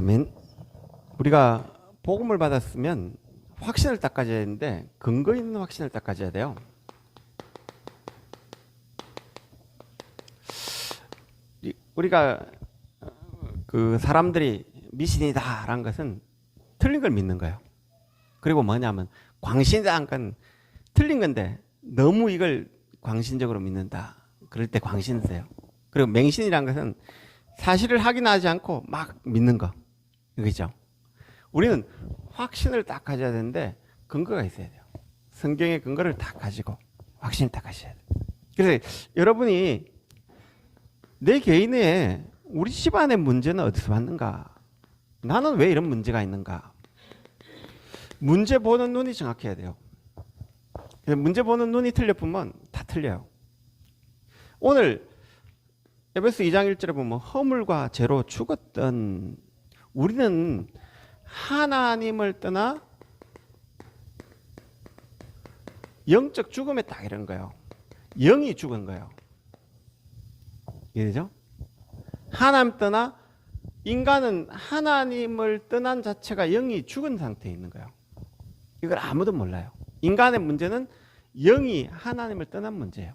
아멘. 우리가 복음을 받았으면 확신을 딱 가져야 되는데 근거 있는 확신을 딱 가져야 돼요. 우리가 그 사람들이 미신이다라는 것은 틀린 걸 믿는 거예요. 그리고 뭐냐면 광신이다라는 건 틀린 건데 너무 이걸 광신적으로 믿는다. 그럴 때 광신을 써요. 그리고 맹신이라는 것은 사실을 확인하지 않고 막 믿는 거. 그죠? 우리는 확신을 딱 가져야 되는데 근거가 있어야 돼요. 성경의 근거를 딱 가지고 확신을 딱 가져야 돼요. 그래서 여러분이 내 개인의 우리 집안의 문제는 어디서 왔는가? 나는 왜 이런 문제가 있는가? 문제 보는 눈이 정확해야 돼요. 문제 보는 눈이 틀려보면 다 틀려요. 오늘 에베소 2장 1절에 보면 허물과 죄로 죽었던 우리는 하나님을 떠나 영적 죽음에 딱 이런 거예요. 영이 죽은 거예요. 이해되죠? 하나님 떠나 인간은 하나님을 떠난 자체가 영이 죽은 상태에 있는 거예요. 이걸 아무도 몰라요. 인간의 문제는 영이 하나님을 떠난 문제예요.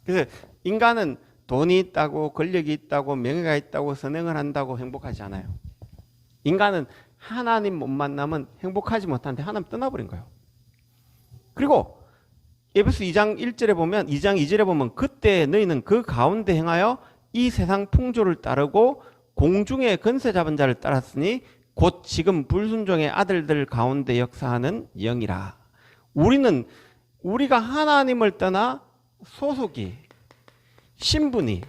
그래서 인간은 돈이 있다고 권력이 있다고 명예가 있다고 선행을 한다고 행복하지 않아요. 인간은 하나님 못 만나면 행복하지 못하는데 하나님 떠나버린 거예요. 그리고 에베소 2장 1절에 보면 2장 2절에 보면 그때 너희는 그 가운데 행하여 이 세상 풍조를 따르고 공중의 권세 잡은 자를 따랐으니 곧 지금 불순종의 아들들 가운데 역사하는 영이라. 우리가 하나님을 떠나 소속이 신분이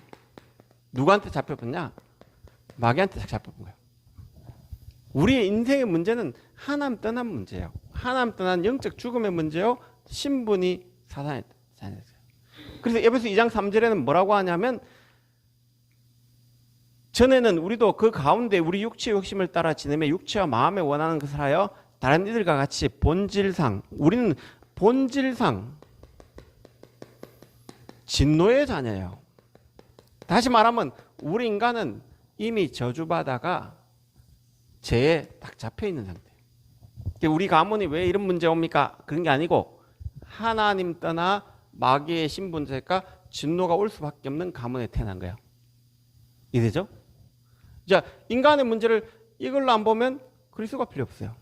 누구한테 잡혀봤냐? 마귀한테 잡혀본 거예요. 우리의 인생의 문제는 하나님 떠난 문제예요. 하나님 떠난 영적 죽음의 문제요. 신분이 사단에 있어요. 그래서 에베소 2장 3절에는 뭐라고 하냐면 전에는 우리도 그 가운데 우리 육체의 욕심을 따라 지내며 육체와 마음에 원하는 것을 하여 다른 이들과 같이 본질상 우리는 본질상 진노의 자녀예요. 다시 말하면 우리 인간은 이미 저주받아가 죄에 딱 잡혀있는 상태예요. 우리 가문이 왜 이런 문제 옵니까? 그런 게 아니고 하나님 떠나 마귀의 신분제가 진노가 올 수밖에 없는 가문에 태어난 거예요. 이해되죠? 자, 인간의 문제를 이걸로 안 보면 그리스도가 필요 없어요.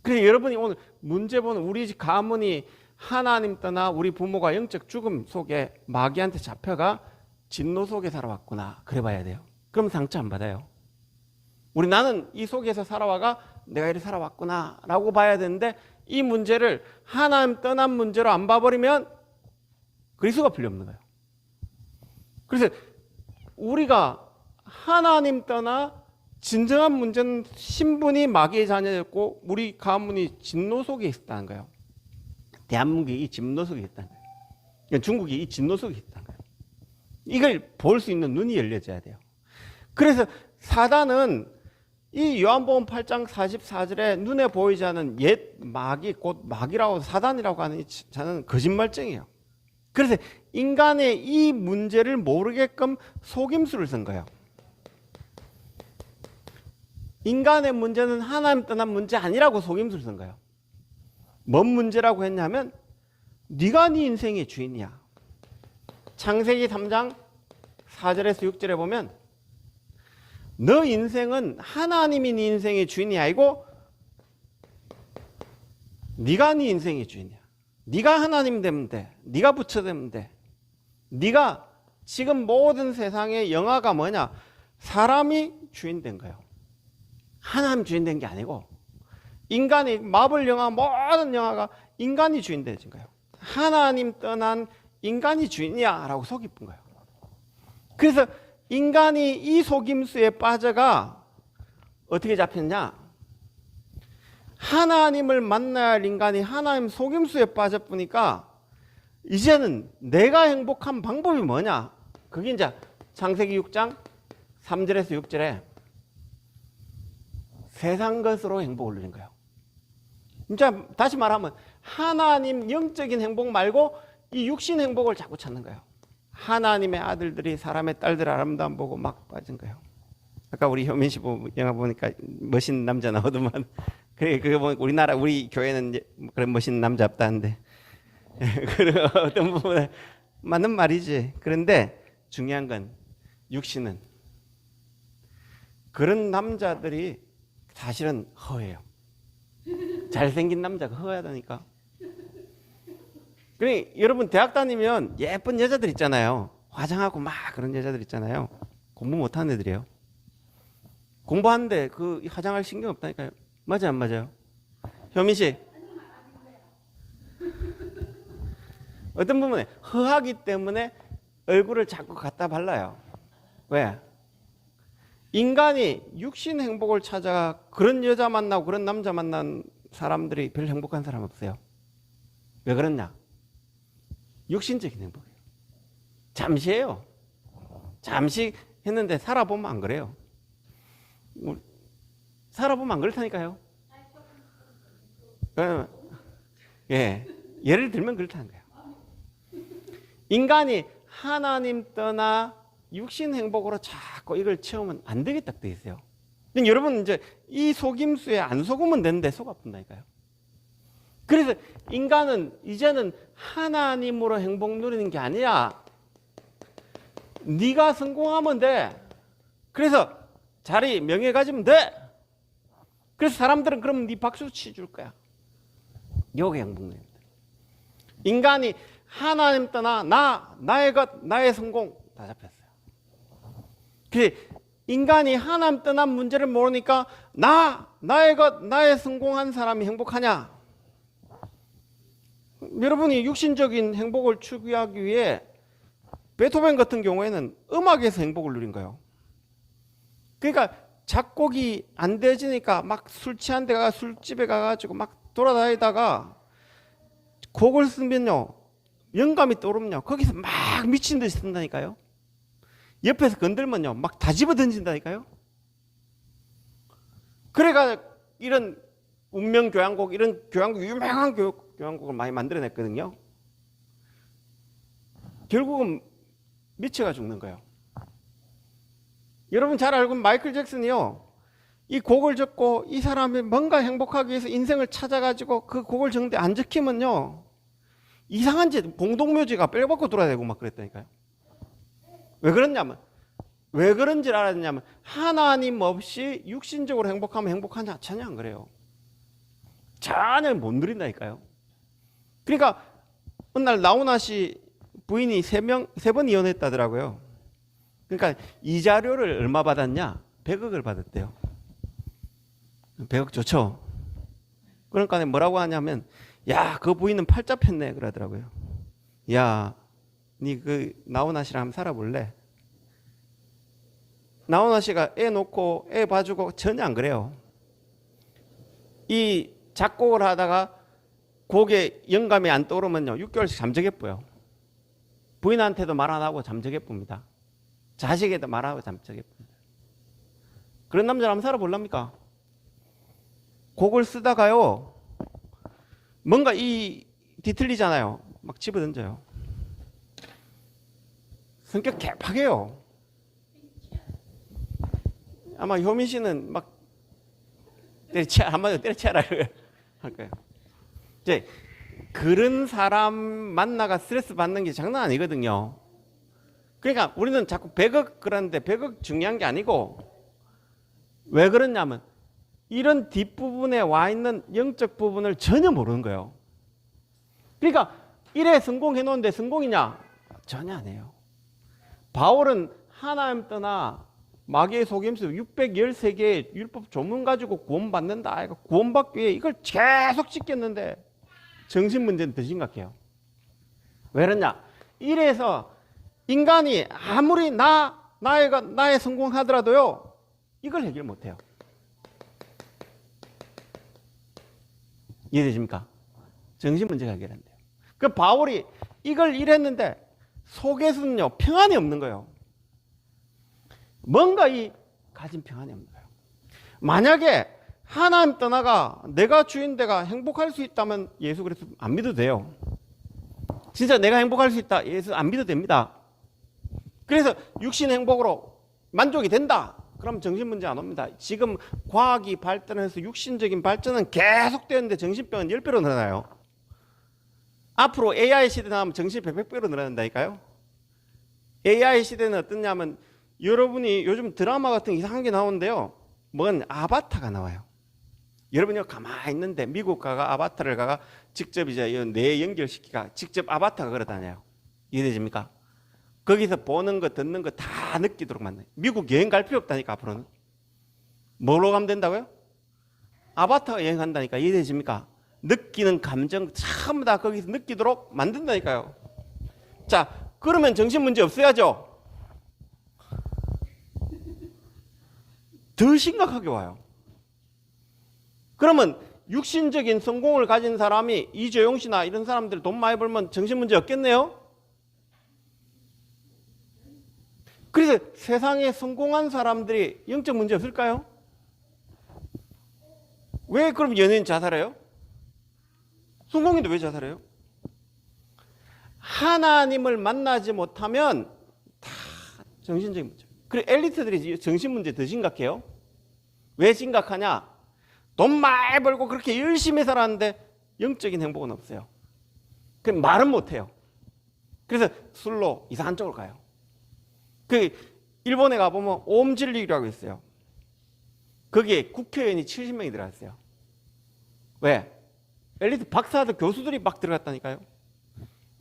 그래서 여러분이 오늘 문제 보는 우리 가문이 하나님 떠나 우리 부모가 영적 죽음 속에 마귀한테 잡혀가 진노 속에 살아왔구나. 그래 봐야 돼요. 그럼 상처 안 받아요. 나는 이 속에서 살아와가 내가 이렇게 살아왔구나 라고 봐야 되는데 이 문제를 하나님 떠난 문제로 안 봐버리면 그리스도가 필요 없는 거예요. 그래서 우리가 하나님 떠나 진정한 문제는 신분이 마귀의 자녀였고 우리 가문이 진노 속에 있었다는 거예요. 대한민국이 이 진노 속에 있다는 거예요. 중국이 이 진노 속에 있다는 거예요. 이걸 볼 수 있는 눈이 열려져야 돼요. 그래서 사단은 이 요한복음 8장 44절에 눈에 보이지 않는 옛 마귀, 곧 마귀라고 사단이라고 하는 이 자는 거짓말쟁이에요. 그래서 인간의 이 문제를 모르게끔 속임수를 쓴 거예요. 인간의 문제는 하나님 떠난 문제 아니라고 속임수를 쓴 거예요. 뭔 문제라고 했냐면 네가 네 인생의 주인이야. 창세기 3장 4절에서 6절에 보면 너 인생은 하나님이 네 인생의 주인이 아니고 네가 네 인생의 주인이야. 네가 하나님 되면 돼. 네가 부처 되면 돼. 네가 지금 모든 세상의 영화가 뭐냐? 사람이 주인 된 거예요. 하나님 주인 된 게 아니고 인간이 마블 영화 모든 영화가 인간이 주인 되진 거예요. 하나님 떠난 인간이 주인이야 라고 속이쁜 거예요. 그래서 인간이 이 속임수에 빠져가 어떻게 잡혔냐? 하나님을 만나야 할 인간이 하나님 속임수에 빠져보니까 이제는 내가 행복한 방법이 뭐냐? 그게 이제 창세기 6장 3절에서 6절에 세상 것으로 행복을 누린 거예요. 진짜 다시 말하면 하나님 영적인 행복 말고 이 육신 행복을 자꾸 찾는 거예요. 하나님의 아들들이 사람의 딸들 아름다움 보고 막 빠진 거예요. 아까 우리 효민 씨 영화 보니까 멋있는 남자 나오더만. 그래, 그거 보니까 우리나라, 우리 교회는 이제 그런 멋있는 남자 없다는데. 그런 어떤 부분에 맞는 말이지. 그런데 중요한 건 육신은 그런 남자들이 사실은 허해요. 잘생긴 남자가 허하다니까. 그러니 여러분 대학 다니면 예쁜 여자들 있잖아요. 화장하고 막 그런 여자들 있잖아요. 공부 못하는 애들이에요. 공부하는데 그 화장할 신경 없다니까요. 맞아요, 안 맞아요? 효민 씨. 어떤 부분에 허하기 때문에 얼굴을 자꾸 갖다 발라요. 왜? 인간이 육신 행복을 찾아 그런 여자 만나고 그런 남자 만난 사람들이 별로 행복한 사람 없어요. 왜 그러냐? 육신적인 행복이에요. 잠시예요. 잠시 했는데 살아보면 안 그래요. 살아보면 안 그렇다니까요. 예, 예를 들면 그렇다는 거예요. 인간이 하나님 떠나 육신 행복으로 자꾸 이걸 채우면 안 되겠다 돼 있어요. 근데 여러분 이제 이 속임수에 안 속으면 되는데 속 아픈다니까요. 그래서 인간은 이제는 하나님으로 행복 누리는 게 아니야. 네가 성공하면 돼. 그래서 자리 명예 가지면 돼. 그래서 사람들은 그럼 네 박수 치줄 거야. 요게 행복 누립니다. 인간이 하나님 떠나 나의 것, 나의 성공 다 잡혔어요. 그 인간이 하나님 떠난 문제를 모르니까 나의 것, 나의 성공한 사람이 행복하냐? 여러분이 육신적인 행복을 추구하기 위해 베토벤 같은 경우에는 음악에서 행복을 누린 거예요. 그러니까 작곡이 안 되지니까 막 술 취한 데 가 술집에 가가지고 막 돌아다니다가 곡을 쓰면요 영감이 떠오르면요 거기서 막 미친 듯이 쓴다니까요. 옆에서 건들면요 막 다 집어 던진다니까요. 그래가 이런 운명 교향곡, 이런 교향곡, 유명한 교향곡을 많이 만들어냈거든요. 결국은 미쳐가 죽는 거예요. 여러분 잘 알고 마이클 잭슨이요 이 곡을 적고 이 사람이 뭔가 행복하기 위해서 인생을 찾아가지고 그 곡을 적는데 안 적히면요 이상한 짓 공동묘지가 뼈받고 돌아다니고 막 그랬다니까요. 왜 그러냐면 왜 그런지 알았냐면 하나님 없이 육신적으로 행복하면 행복하냐? 전혀 안 그래요. 전혀 못 누린다니까요. 그러니까 어느 날 나훈아 씨 부인이 세 번 이혼했다더라고요. 그러니까 이자료를 얼마 받았냐? 100억을 받았대요. 100억 좋죠. 그러니까 뭐라고 하냐면 야, 그 부인은 팔자 폈네 그러더라고요. 야, 니 그 나훈아 씨랑 한번 살아볼래? 나훈아 씨가 애 놓고 애 봐주고 전혀 안 그래요. 이 작곡을 하다가 곡에 영감이 안 떠오르면요 6개월씩 잠적해 뽀요. 부인한테도 말 안 하고 잠적해 봅니다. 자식에도 말하고 잠적해 봅니다. 그런 남자를 한번 살아볼랍니까? 곡을 쓰다가요 뭔가 이 뒤틀리잖아요. 막 집어던져요. 성격 개팍해요. 아마 효민 씨는 막 한마디로 때려치라 할 거예요. 이제 그런 사람 만나가 스트레스 받는 게 장난 아니거든요. 그러니까 우리는 자꾸 100억 그러는데 100억 중요한 게 아니고 왜 그러냐면 이런 뒷부분에 와 있는 영적 부분을 전혀 모르는 거예요. 그러니까 이래 성공해 놓은데 성공이냐? 전혀 안 해요. 바울은 하나님 떠나 마귀의 속임수 613개의 율법 조문 가지고 구원받는다. 구원받기 위해 이걸 계속 지켰는데 정신 문제는 더 심각해요. 왜 그러냐? 이래서 인간이 아무리 나의 성공하더라도요 이걸 해결 못해요. 이해되십니까? 정신 문제가 해결 안 돼요. 그 바울이 이걸 이랬는데 속에서는요 평안이 없는 거예요. 뭔가 이 가진 평안이 없는 거예요. 만약에 하나님 떠나가 내가 주인 내가 행복할 수 있다면 예수 그리스도 안 믿어도 돼요. 진짜 내가 행복할 수 있다 예수 안 믿어도 됩니다. 그래서 육신 행복으로 만족이 된다 그럼 정신 문제 안 옵니다. 지금 과학이 발전해서 육신적인 발전은 계속되는데 정신병은 10배로 늘어나요. 앞으로 AI 시대 나오면 정신이 100배로 늘어난다니까요. AI 시대는 어떠냐면 여러분이 요즘 드라마 같은 이상한 게 나오는데요. 뭔 아바타가 나와요. 여러분이 가만히 있는데 미국 가가 아바타를 가가 직접 이제 뇌 연결시키가 직접 아바타가 걸어다녀요. 이해되십니까? 거기서 보는 거 듣는 거 다 느끼도록 만나요. 미국 여행 갈 필요 없다니까 앞으로는. 뭐로 가면 된다고요? 아바타가 여행한다니까. 이해되십니까? 느끼는 감정 전부 다 거기서 느끼도록 만든다니까요. 자, 그러면 정신 문제 없어야죠. 더 심각하게 와요. 그러면 육신적인 성공을 가진 사람이 이재용 씨나 이런 사람들 돈 많이 벌면 정신 문제 없겠네요? 그래서 세상에 성공한 사람들이 영적 문제 없을까요? 왜 그럼 연예인 자살해요? 성공인데 왜 자살해요? 하나님을 만나지 못하면 다 정신적인 문제. 그리고 엘리트들이 정신 문제 더 심각해요. 왜 심각하냐? 돈 많이 벌고 그렇게 열심히 살았는데 영적인 행복은 없어요. 그럼 말은 못해요. 그래서 술로 이상한 쪽으로 가요. 그 일본에 가보면 옴진리라고 있어요. 거기에 국회의원이 70명이 들어갔어요. 왜? 엘리트 박사들 교수들이 막 들어갔다니까요.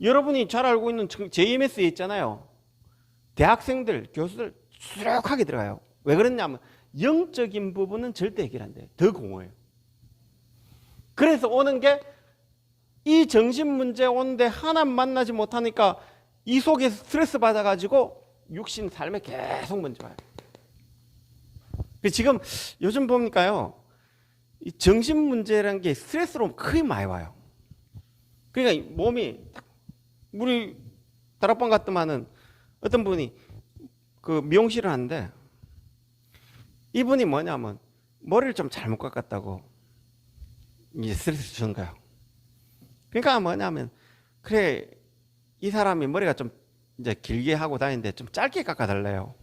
여러분이 잘 알고 있는 JMS에 있잖아요. 대학생들, 교수들 수락하게 들어가요. 왜 그러냐면 영적인 부분은 절대 해결 안 돼요. 더 공허해요. 그래서 오는 게 이 정신 문제 오는데 하나님 만나지 못하니까 이 속에서 스트레스 받아가지고 육신 삶에 계속 문제 와요. 지금 요즘 보니까요, 이 정신 문제라는 게 스트레스로 크게 많이 와요. 그러니까 몸이 우리 다락방 갔더만은 어떤 분이 그 미용실을 하는데 이분이 뭐냐면 머리를 좀 잘못 깎았다고 이제 스트레스 주는 거예요. 그러니까 뭐냐면 그래 이 사람이 머리가 좀 이제 길게 하고 다니는데 좀 짧게 깎아달래요.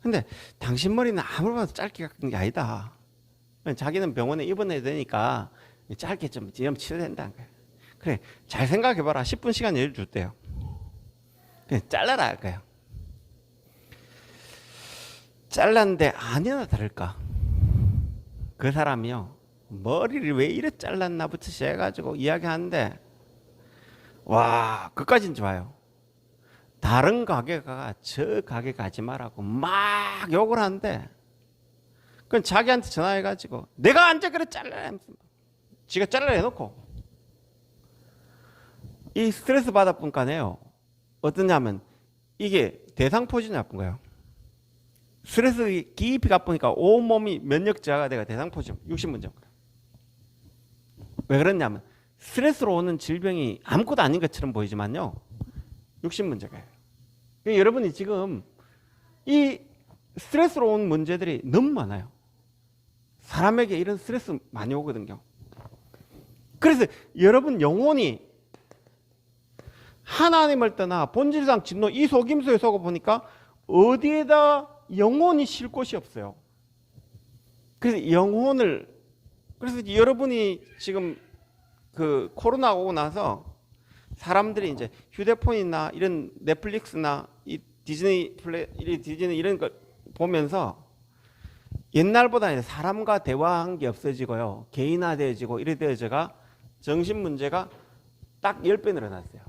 근데 당신 머리는 아무리 봐도 짧게 깎은 게 아니다. 자기는 병원에 입원해야 되니까 짧게 좀 치료해야 된다는 거예요. 그래 잘 생각해봐라. 10분 시간 여유 줬대요. 그냥 잘라라 할까요? 잘랐는데 아니나 다를까 그 사람이요 머리를 왜 이래 잘랐나부터 시작해가지고 이야기하는데 와 그까진 좋아요. 다른 가게 가가 저 가게 가지 말라고 막 욕을 하는데 그건 자기한테 전화해가지고 내가 언제 그래 잘라라 지가 잘라라 해놓고 이 스트레스 받아뿐까네요. 어떠냐면 이게 대상포진이 나쁜 거예요. 스트레스 깊이 가보니까 온몸이 면역 저하가 돼가 대상포진 60문제. 왜 그러냐면 스트레스로 오는 질병이 아무것도 아닌 것처럼 보이지만요 60문제가예요. 여러분이 지금 이 스트레스로 온 문제들이 너무 많아요. 사람에게 이런 스트레스 많이 오거든요. 그래서 여러분 영혼이 하나님을 떠나 본질상 진노 이 속임수에 속아 보니까 어디에다 영혼이 쉴 곳이 없어요. 그래서 영혼을 그래서 여러분이 지금 그 코로나 오고 나서 사람들이 이제 휴대폰이나 이런 넷플릭스나 이 디즈니 이런 걸 보면서 옛날보다 사람과 대화한 게 없어지고요. 개인화되어지고 이래 되어져가 정신 문제가 딱 10배 늘어났어요.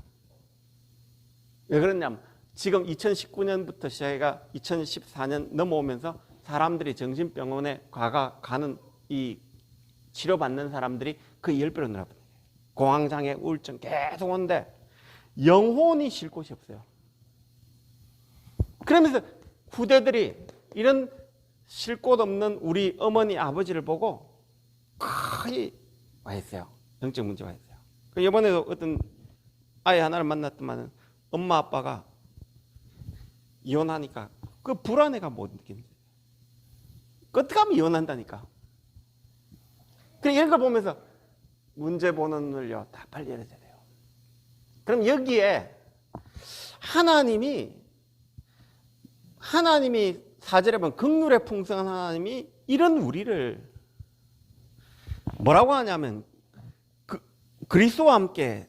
왜 그러냐면 지금 2019년부터 시작해가 2014년 넘어오면서 사람들이 정신병원에 가는 이 치료받는 사람들이 그 10배로 늘어납니다. 공황장애, 우울증 계속 오는데 영혼이 쉴 곳이 없어요. 그러면서 후대들이 이런 쉴 곳 없는 우리 어머니, 아버지를 보고 거의 와 있어요. 영적 문제가 있어요. 이번에도 어떤 아이 하나를 만났더만 엄마, 아빠가 이혼하니까 그 불안해가 못 느끼는 거예요. 어떻게 하면 이혼한다니까. 그래 이런 걸 보면서 문제 보는 눈을요 다 빨리 열어야 돼요. 그럼 여기에 하나님이 4절에 보면 긍휼에 풍성한 하나님이 이런 우리를 뭐라고 하냐면 그리스도와 함께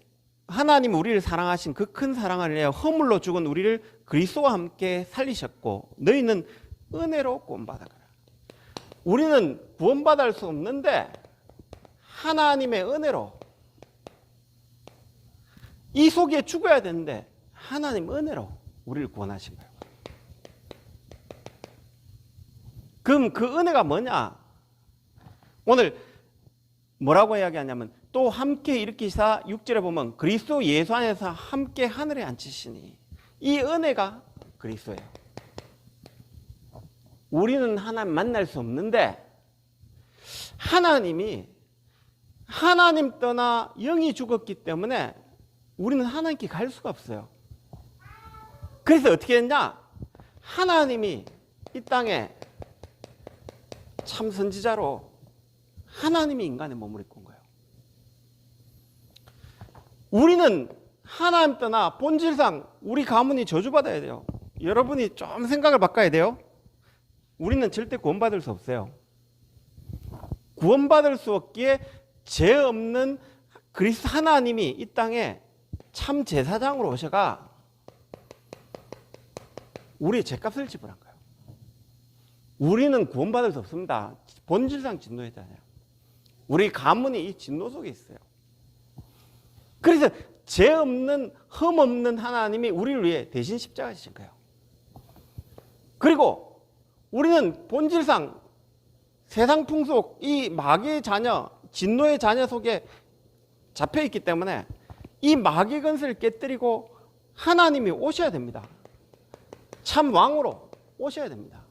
하나님 우리를 사랑하신 그 큰 사랑을 위해 허물로 죽은 우리를 그리스도와 함께 살리셨고 너희는 은혜로 구원받아가라. 우리는 구원받을 수 없는데 하나님의 은혜로 이 속에 죽어야 되는데 하나님 은혜로 우리를 구원하신 거예요. 그럼 그 은혜가 뭐냐? 오늘 뭐라고 이야기하냐면 또 함께 일으키사 6절에 보면 그리스도 예수 안에서 함께 하늘에 앉히시니 이 은혜가 그리스도예요. 우리는 하나님 만날 수 없는데 하나님이 하나님 떠나 영이 죽었기 때문에 우리는 하나님께 갈 수가 없어요. 그래서 어떻게 했냐? 하나님이 이 땅에 참 선지자로 하나님이 인간의 몸을 입고 온 거예요. 우리는 하나님 떠나 본질상 우리 가문이 저주받아야 돼요. 여러분이 좀 생각을 바꿔야 돼요. 우리는 절대 구원받을 수 없어요. 구원받을 수 없기에 죄 없는 그리스도 하나님이 이 땅에 참 제사장으로 오셔가 우리의 죄값을 지불한 거예요. 우리는 구원받을 수 없습니다. 본질상 진노했잖아요. 우리 가문이 이 진노 속에 있어요. 그래서 죄 없는 흠 없는 하나님이 우리를 위해 대신 십자가 지신 거예요. 그리고 우리는 본질상 세상 풍속 이 마귀의 자녀 진노의 자녀 속에 잡혀 있기 때문에 이 마귀 근세를 깨뜨리고 하나님이 오셔야 됩니다. 참 왕으로 오셔야 됩니다.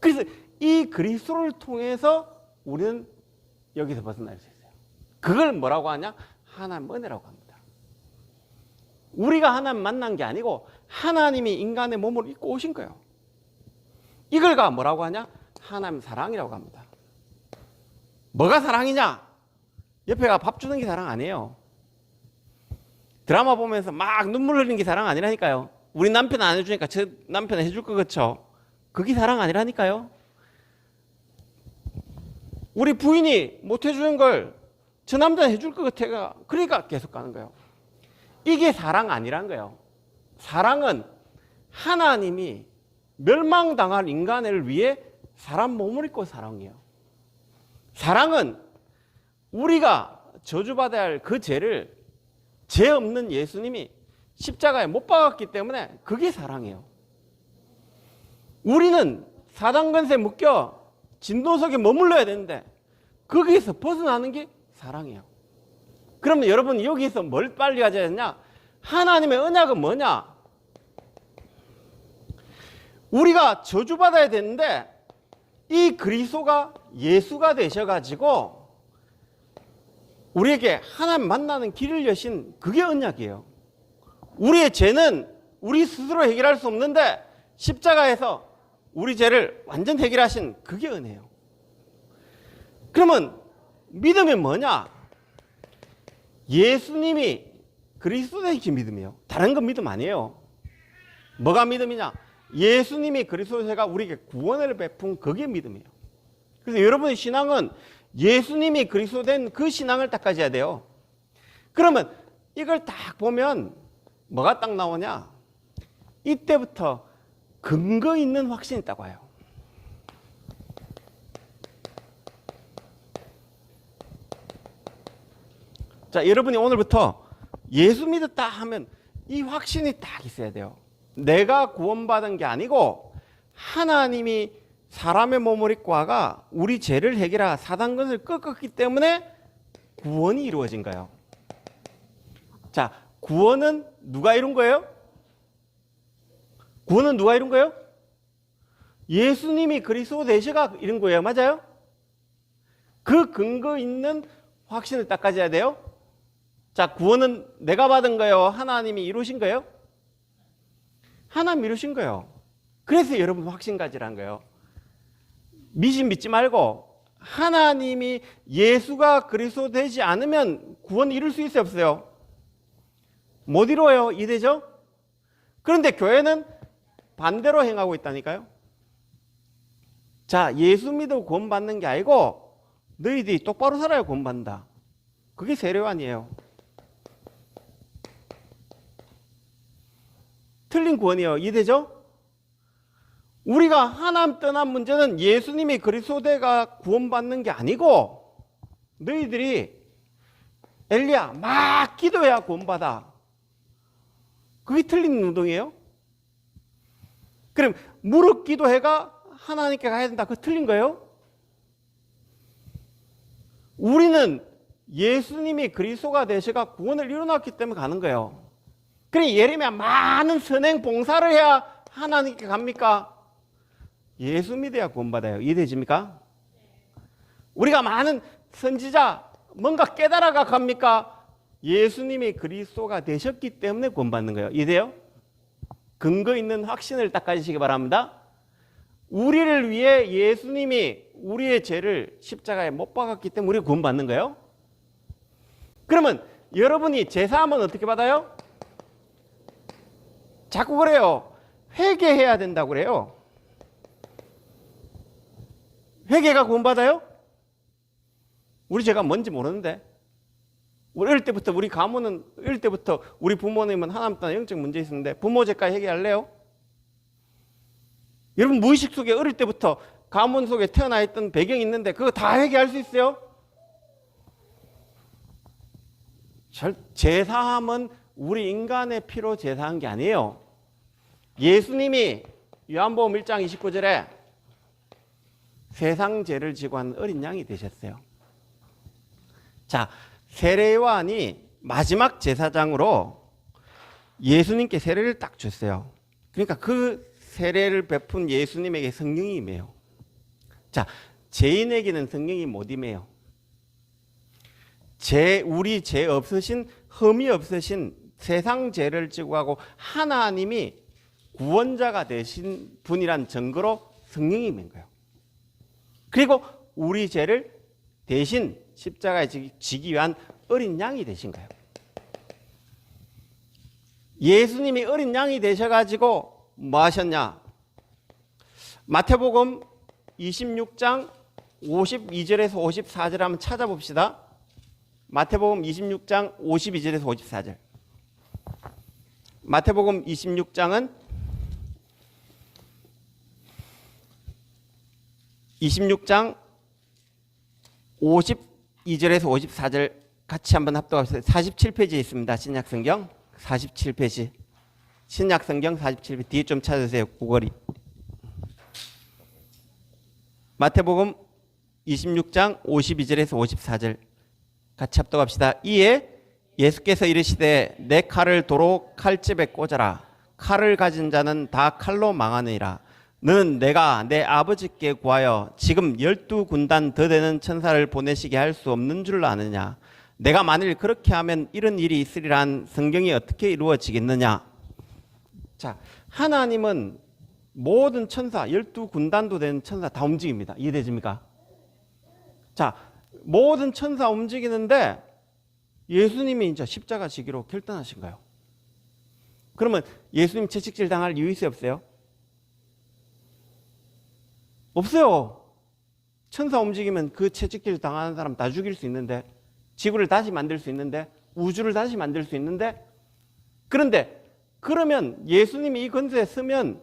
그래서 이 그리스도를 통해서 우리는 여기서 벗어날 수 있어요. 그걸 뭐라고 하냐? 하나님 은혜라고 합니다. 우리가 하나님 만난 게 아니고 하나님이 인간의 몸을 입고 오신 거예요. 이걸가 뭐라고 하냐? 하나님 사랑이라고 합니다. 뭐가 사랑이냐? 옆에가 밥 주는 게 사랑 아니에요. 드라마 보면서 막 눈물 흘리는 게 사랑 아니라니까요. 우리 남편 안 해주니까 저 남편 해줄 것 같죠? 그게 사랑 아니라니까요. 우리 부인이 못 해주는 걸 저 남자는 해줄 것 같아가 그러니까 계속 가는 거예요. 이게 사랑 아니란 거예요. 사랑은 하나님이 멸망당할 인간을 위해 사람 몸을 입고 사랑해요. 사랑은 우리가 저주받아야 할 그 죄를 죄 없는 예수님이 십자가에 못 박았기 때문에 그게 사랑이에요. 우리는 사단 권세에 묶여 진노 속에 머물러야 되는데 거기에서 벗어나는 게 사랑이에요. 그러면 여러분 여기서 뭘 빨리 가져야 되냐? 하나님의 언약은 뭐냐? 우리가 저주받아야 되는데 이 그리스도가 예수가 되셔가지고 우리에게 하나님 만나는 길을 여신 그게 언약이에요. 우리의 죄는 우리 스스로 해결할 수 없는데 십자가에서 우리 죄를 완전 해결하신 그게 은혜예요. 그러면 믿음이 뭐냐? 예수님이 그리스도 되신 믿음이에요. 다른 건 믿음 아니에요. 뭐가 믿음이냐? 예수님이 그리스도가 우리에게 구원을 베푼 그게 믿음이에요. 그래서 여러분의 신앙은 예수님이 그리스도 된 그 신앙을 딱 가져야 돼요. 그러면 이걸 딱 보면 뭐가 딱 나오냐? 이때부터 근거 있는 확신이 딱 와요. 자, 여러분이 오늘부터 예수 믿었다 하면 이 확신이 딱 있어야 돼요. 내가 구원받은 게 아니고 하나님이 사람의 몸을 입고 와가 우리 죄를 해결하고 사단권을 꺾었기 때문에 구원이 이루어진 거예요. 자, 구원은 누가 이룬 거예요? 구원은 누가 이룬 거예요? 예수님이 그리스도 되셔가 이룬 거예요. 맞아요? 그 근거 있는 확신을 딱 가져야 돼요. 자, 구원은 내가 받은 거예요? 하나님이 이루신 거예요? 하나님 이루신 거예요. 그래서 여러분 확신 가지라는 거예요. 믿지 말고 하나님이 예수가 그리스도 되지 않으면 구원 이룰 수 있어요? 없어요? 못 이루어요. 이되죠? 그런데 교회는 반대로 행하고 있다니까요. 자, 예수 믿어 구원받는 게 아니고 너희들이 똑바로 살아야 구원받는다. 그게 세례요한이에요. 틀린 구원이에요. 이해되죠? 우리가 하나님 떠난 문제는 예수님이 그리스도가 구원받는 게 아니고 너희들이 엘리야 막 기도해야 구원받아. 그게 틀린 운동이에요? 그럼 무릎 기도해가 하나님께 가야 된다. 그거 틀린 거예요? 우리는 예수님이 그리스도가 되셔가 구원을 이루어놨기 때문에 가는 거예요. 그래 예레미야 많은 선행 봉사를 해야 하나님께 갑니까? 예수 믿어야 구원받아요. 이해되십니까? 우리가 많은 선지자 뭔가 깨달아가 갑니까? 예수님이 그리스도가 되셨기 때문에 구원받는 거예요. 이해돼요? 근거 있는 확신을 딱 가지시기 바랍니다. 우리를 위해 예수님이 우리의 죄를 십자가에 못 박았기 때문에 우리가 구원받는 거예요. 그러면 여러분이 제사하면 어떻게 받아요? 자꾸 그래요. 회개해야 된다고 그래요. 회개가 구원받아요? 우리 죄가 뭔지 모르는데. 우리 어릴 때부터 우리 가문은 어릴 때부터 우리 부모님은 하나님 떠나 영적 문제 있었는데 부모 죄까지 회개할래요? 여러분 무의식 속에 어릴 때부터 가문 속에 태어나 있던 배경이 있는데 그거 다 회개할 수 있어요? 제사함은 우리 인간의 피로 제사한 게 아니에요. 예수님이 요한복음 1장 29절에 세상 죄를 지고 한 어린 양이 되셨어요. 자, 세례요한이 마지막 제사장으로 예수님께 세례를 딱 줬어요. 그러니까 그 세례를 베푼 예수님에게 성령이 임해요. 자, 죄인에게는 성령이 못 임해요. 우리 죄 없으신, 흠이 없으신 세상 죄를 지고 하고 하나님이 구원자가 되신 분이란 증거로 성령이 임한 거예요. 그리고 우리 죄를 대신 십자가에 지기 위한 어린 양이 되신 거예요. 예수님이 어린 양이 되셔가지고 뭐 하셨냐? 마태복음 26장 52절에서 54절 한번 찾아봅시다. 마태복음 26장 52절에서 54절. 마태복음 26장은 26장 52절에서 54절 같이 한번 합독합시다. 47페이지에 있습니다. 신약성경 47페이지. 신약성경 47페이지 뒤에 좀 찾으세요. 구걸이. 마태복음 26장 52절에서 54절 같이 합독합시다. 이에 예수께서 이르시되 내 칼을 도로 칼집에 꽂아라. 칼을 가진 자는 다 칼로 망하느니라. 너는 내가 내 아버지께 구하여 지금 12군단 더 되는 천사를 보내시게 할 수 없는 줄 아느냐. 내가 만일 그렇게 하면 이런 일이 있으리란 성경이 어떻게 이루어지겠느냐. 자, 하나님은 모든 천사 12군단도 되는 천사 다 움직입니다. 이해되십니까? 자, 모든 천사 움직이는데 예수님이 이제 십자가 지기로 결단하신 거예요. 그러면 예수님 채찍질 당할 이유 있어요, 없어요? 없어요. 천사 움직이면 그 채찍질 당하는 사람 다 죽일 수 있는데, 지구를 다시 만들 수 있는데, 우주를 다시 만들 수 있는데, 그런데 그러면 예수님이 이 권세에 쓰면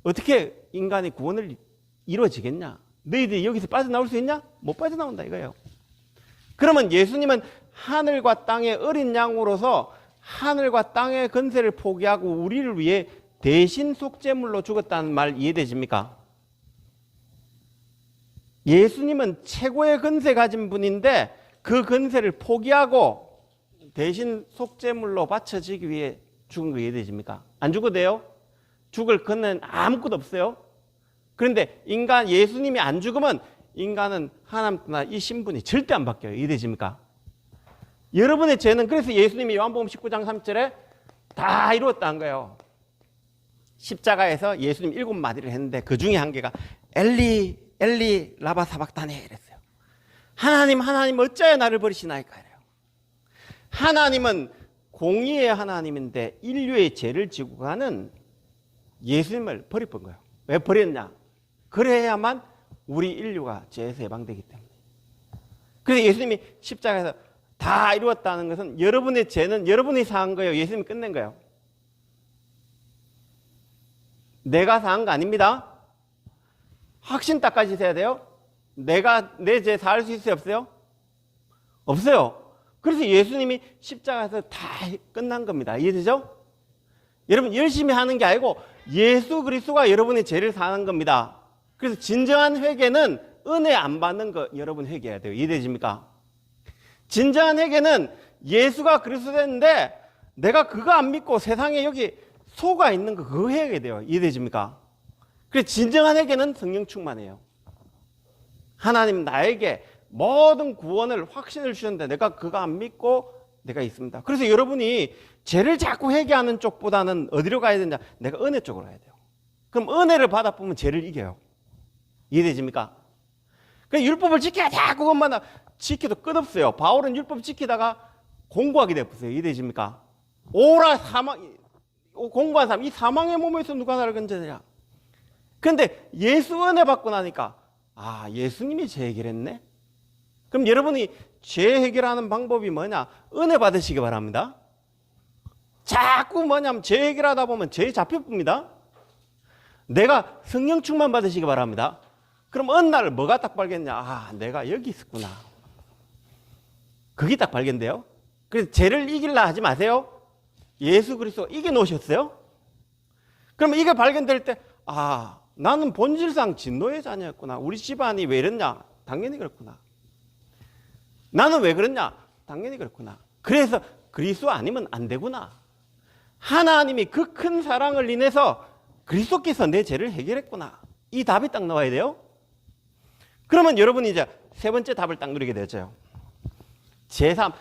어떻게 인간의 구원을 이루어지겠냐? 너희들이 여기서 빠져나올 수 있냐? 못 빠져나온다 이거예요. 그러면 예수님은 하늘과 땅의 어린 양으로서 하늘과 땅의 권세를 포기하고 우리를 위해 대신 속죄물로 죽었다는 말 이해되십니까? 예수님은 최고의 권세 가진 분인데 그 권세를 포기하고 대신 속죄물로 바쳐지기 위해 죽은 거 이해되십니까? 안 죽어도 돼요? 죽을 권한은 아무것도 없어요. 그런데 인간 예수님이 안 죽으면 인간은 하나님과 이 신분이 절대 안 바뀌어요. 이해되십니까? 여러분의 죄는 그래서 예수님이 요한복음 19장 3절에 다 이루었다는 거예요. 십자가에서 예수님 7마디를 했는데 그 중에 한 개가 엘리 엘리 라바 사박다니 이랬어요. 하나님 하나님 어찌하여 나를 버리시나이까 이래요. 하나님은 공의의 하나님인데 인류의 죄를 지고 가는 예수님을 버려본 거예요. 왜 버렸냐? 그래야만 우리 인류가 죄에서 해방되기 때문에. 그래서 예수님이 십자가에서 다 이루었다는 것은 여러분의 죄는 여러분이 사한 거예요. 예수님이 끝낸 거예요. 내가 사한 거 아닙니다. 확신 딱 가지셔야 돼요. 내가 내 죄 사할 수 있어요? 없어요? 없어요. 그래서 예수님이 십자가에서 다 끝난 겁니다. 이해되죠? 여러분 열심히 하는 게 아니고 예수 그리스도가 여러분의 죄를 사는 겁니다. 그래서 진정한 회개는 은혜 안 받는 거 여러분 회개해야 돼요. 이해되십니까? 진정한 회개는 예수가 그리스도 됐는데 내가 그거 안 믿고 세상에 여기 속아 있는 거 그거 해야 돼요. 이해되십니까? 그래서 진정한 회개는 성령 충만해요. 하나님 나에게 모든 구원을 확신을 주셨는데 내가 그거 안 믿고 내가 있습니다. 그래서 여러분이 죄를 자꾸 회개하는 쪽보다는 어디로 가야 되냐? 내가 은혜 쪽으로 가야 돼요. 그럼 은혜를 받아보면 죄를 이겨요. 이해되십니까? 그러니까 율법을 지켜야 돼. 그것만 지켜도 끝없어요. 바울은 율법 지키다가 공부하게 됐어요. 이해되십니까? 오라 사망, 공부한 사람, 이 사망의 몸에서 누가 나를 건져내냐? 근데 예수 은혜 받고 나니까 아, 예수님이 죄 해결했네? 그럼 여러분이 죄 해결하는 방법이 뭐냐? 은혜 받으시기 바랍니다. 자꾸 뭐냐면 죄 해결하다 보면 죄에 잡혀봅니다. 내가 성령 충만 받으시기 바랍니다. 그럼 어느 날 뭐가 딱 발견냐? 아, 내가 여기 있었구나. 그게 딱 발견돼요. 그래서 죄를 이기려 하지 마세요. 예수 그리스도 이겨 놓으셨어요. 그러면 이게 발견될 때 아, 나는 본질상 진노의 자녀였구나. 우리 집안이 왜 이랬냐? 당연히 그렇구나. 나는 왜 그랬냐? 당연히 그렇구나. 그래서 그리스도 아니면 안 되구나. 하나님이 그 큰 사랑을 인해서 그리스도께서 내 죄를 해결했구나. 이 답이 딱 나와야 돼요. 그러면 여러분이 이제 세 번째 답을 딱 누리게 되죠. 제3,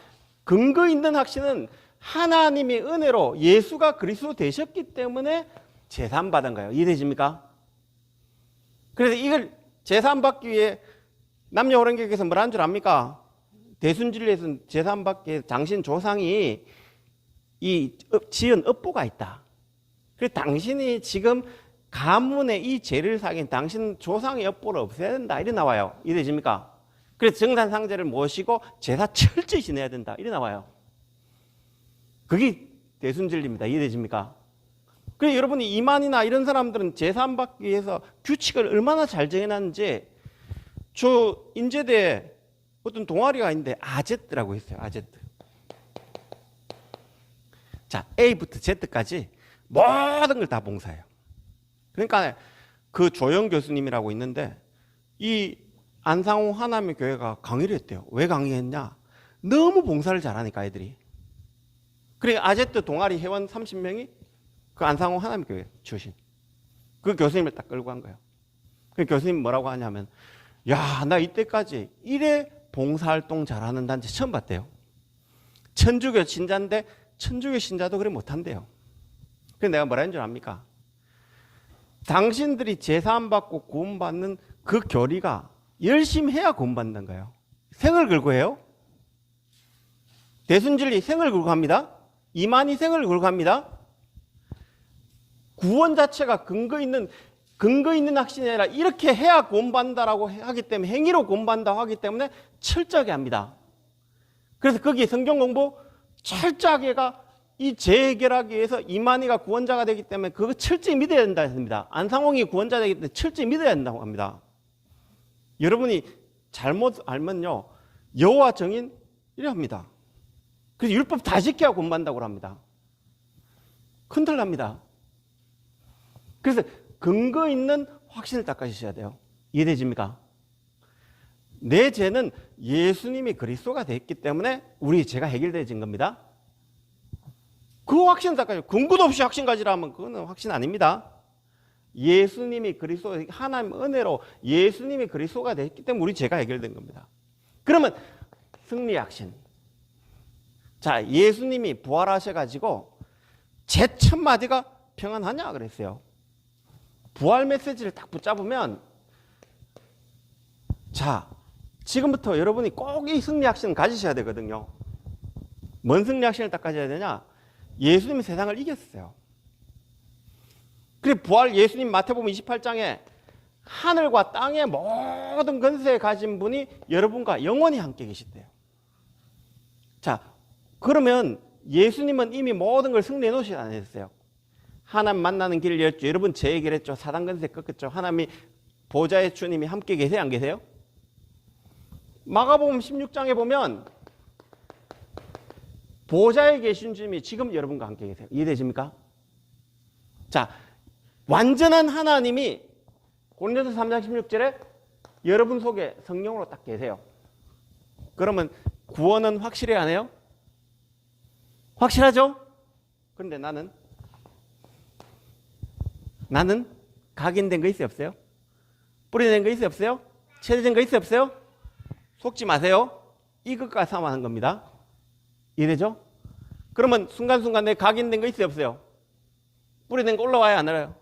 근거 있는 확신은 하나님의 은혜로 예수가 그리스도 되셨기 때문에 제3 받은 거예요. 이해되십니까? 그래서 이걸 제3 받기 위해 남녀호랭교에서 뭐라는 줄 압니까? 대순진리에서는 제3 받기 위해 당신 조상이 이 지은 업보가 있다. 그래서 당신이 지금 가문에 이 죄를 사긴 당신 조상의 업보를 없애야 된다. 이래 나와요. 이해되십니까? 그래서 정산상제를 모시고 제사 철저히 지내야 된다. 이래 나와요. 그게 대순진리입니다. 이해되십니까? 그래서 여러분이 이만이나 이런 사람들은 제사 받기 위해서 규칙을 얼마나 잘 정해놨는지 저 인제대에 어떤 동아리가 있는데 아제트라고 있어요. 아제트. 자, A부터 Z까지 모든 걸 다 봉사해요. 그러니까 그 조영 교수님이라고 있는데 이 안상호 하나님의 교회가 강의를 했대요. 왜 강의했냐? 너무 봉사를 잘하니까 애들이. 그러니까 아제트 동아리 회원 30명이 그 안상호 하나님의 교회 출신. 그 교수님을 딱 끌고 간 거예요. 그 교수님 뭐라고 하냐면 야, 나 이때까지 이래 봉사활동 잘하는 단체 처음 봤대요. 천주교 신자인데 천주교 신자도 그래 못한대요. 그래서 내가 뭐라 했는 줄 압니까? 당신들이 제사 안 받고 구원받는 그 교리가 열심히 해야 구원받는 거예요. 생을 걸고 해요. 대순진리 생을 걸고 합니다. 이만희 생을 걸고 합니다. 구원 자체가 근거 있는 확신이 아니라 이렇게 해야 구원받는다라고 하기 때문에 행위로 구원받는다고 하기 때문에 철저하게 합니다. 그래서 거기에 성경 공부 철저하게가 이 죄 해결하기 위해서 이만희가 구원자가 되기 때문에 그거 철저히 믿어야 된다 했습니다. 안상홍이 구원자 되기 때문에 철저히 믿어야 된다고 합니다. 여러분이 잘못 알면요 여호와 정인 이래 합니다. 그래서 율법 다 지켜야 구원받는다고 합니다. 큰일 납니다. 그래서 근거 있는 확신을 딱 가지셔야 돼요. 이해되십니까? 내 죄는 예수님이 그리스도가 됐기 때문에 우리 죄가 해결되어진 겁니다. 그 확신 딱 가지고 근거도 없이 확신 가지라면 그거는 확신 아닙니다. 예수님이 그리스도, 하나님 은혜로 예수님이 그리스도가 됐기 때문에 우리 죄가 해결된 겁니다. 그러면 승리 확신. 자, 예수님이 부활하셔가지고 제 첫 마디가 평안하냐 그랬어요. 부활 메시지를 딱 붙잡으면 자, 지금부터 여러분이 꼭 이 승리 확신을 가지셔야 되거든요. 뭔 승리 확신을 딱 가져야 되냐? 예수님이 세상을 이겼어요. 그래 부활 예수님 마태복음 28장에 하늘과 땅의 모든 권세 가진 분이 여러분과 영원히 함께 계시대요. 자, 그러면 예수님은 이미 모든 걸 승리해 놓으시지 않으셨어요? 하나님 만나는 길을 열죠. 여러분 제 얘기를 했죠. 사단 권세 꺾었죠. 하나님이 보좌의 주님이 함께 계세요? 안 계세요? 마가복음 16장에 보면 보좌에 계신 주님이 지금 여러분과 함께 계세요. 이해되십니까? 자, 완전한 하나님이 고린도서 3장 16절에 여러분 속에 성령으로 딱 계세요. 그러면 구원은 확실해 안 해요? 확실하죠? 그런데 나는 각인된 거 있어요? 없어요? 뿌리된 거 있어요? 없어요? 체제된 거 있어요? 없어요? 속지 마세요. 이것과 싸움하는 겁니다. 이해되죠? 그러면 순간순간 내 각인된 거 있어요? 없어요? 뿌리된 거 올라와요? 안 올라와요?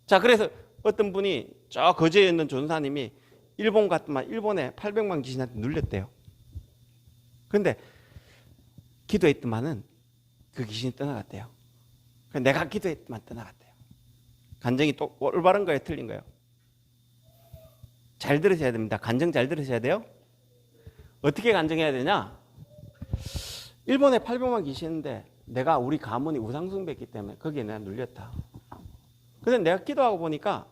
자, 그래서 어떤 분이 저 거제에 있는 전사님이 일본 갔더만 일본에 800만 귀신한테 눌렸대요. 그런데 기도했더만은 그 귀신이 떠나갔대요. 내가 기도했더만 떠나갔대요. 간증이 또 올바른 거예요? 틀린 거예요? 잘 들으셔야 됩니다. 간증 잘 들으셔야 돼요. 어떻게 간증해야 되냐? 일본에 800만 귀신인데 내가 우리 가문이 우상숭배했기 때문에 거기에 내가 눌렸다. 근데 내가 기도하고 보니까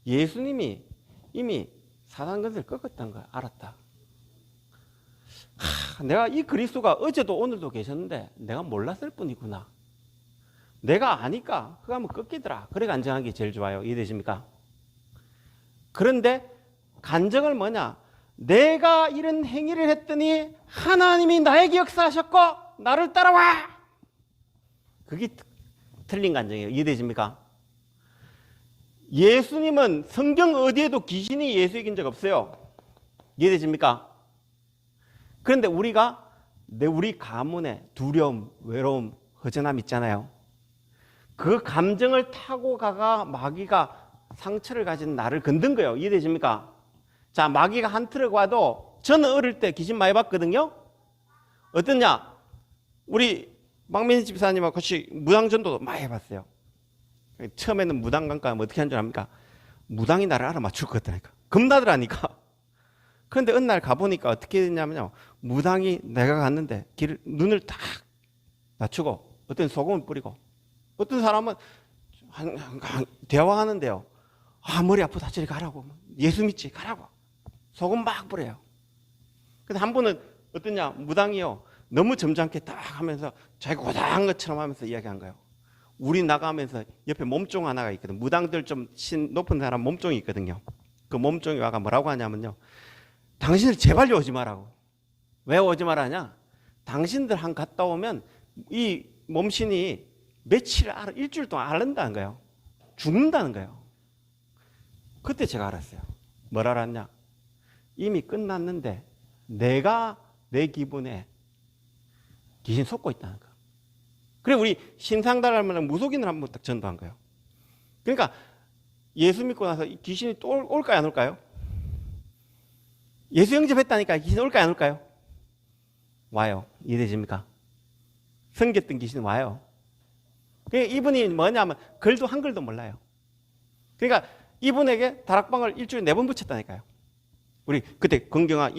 예수님이 이미 사단 권세를 꺾었다는 걸 알았다. 내가 이 그리스도가 어제도 오늘도 계셨는데 내가 몰랐을 뿐이구나. 내가 아니까 그거 하면 꺾이더라. 그래 간증하는 게 제일 좋아요. 이해되십니까? 그런데 간증을 뭐냐? 내가 이런 행위를 했더니 하나님이 나에게 역사하셨고 나를 따라와. 그게 틀린 간증이에요. 이해되십니까? 예수님은 성경 어디에도 귀신이 예수 이긴 적 없어요. 이해되십니까? 그런데 우리가 우리 가문에 두려움, 외로움, 허전함 있잖아요. 그 감정을 타고 가가 마귀가 상처를 가진 나를 건든 거예요. 이해되십니까? 자, 마귀가 한 트럭 와도 저는 어릴 때 귀신 많이 봤거든요. 어떠냐? 우리 박민희 집사님하고 같이 무당전도도 많이 해봤어요. 처음에는 무당관 가면 어떻게 하는 줄 압니까? 무당이 나를 알아맞출 것 같다니까. 겁나더라니까. 그런데 어느 날 가보니까 어떻게 됐냐면요. 무당이 내가 갔는데 눈을 딱 낮추고 어떤 소금을 뿌리고 어떤 사람은 대화하는데요. 머리 아프다 저리 가라고. 예수 믿지 가라고. 소금 막 뿌려요. 근데 한 분은 어떠냐? 무당이요. 너무 점잖게 딱 하면서 자기가 고상한 것처럼 하면서 이야기한 거예요. 우리 나가면서 옆에 몸종 하나가 있거든. 무당들 좀 높은 사람 몸종이 있거든요. 그 몸종이 와가 뭐라고 하냐면요. 당신들 제발 오지 마라고. 왜 오지 말하냐? 당신들 한 갔다 오면 이 몸신이 일주일 동안 앓는다는 거예요. 죽는다는 거예요. 그때 제가 알았어요. 뭘 알았냐? 이미 끝났는데 내가 내 기분에 귀신 속고 있다는 거. 그래 우리 신상달하면 무속인을 한번 딱 전도한 거예요. 그러니까 예수 믿고 나서 귀신이 또 올까요 안 올까요? 예수 영접했다니까 귀신 올까요 안 올까요? 와요. 이해되십니까? 섬겼던 귀신은 와요. 그러니까 이분이 뭐냐면 글도 한글도 몰라요. 그러니까 이분에게 다락방을 일주일에 4번 붙였다니까요. 우리 그때 건경아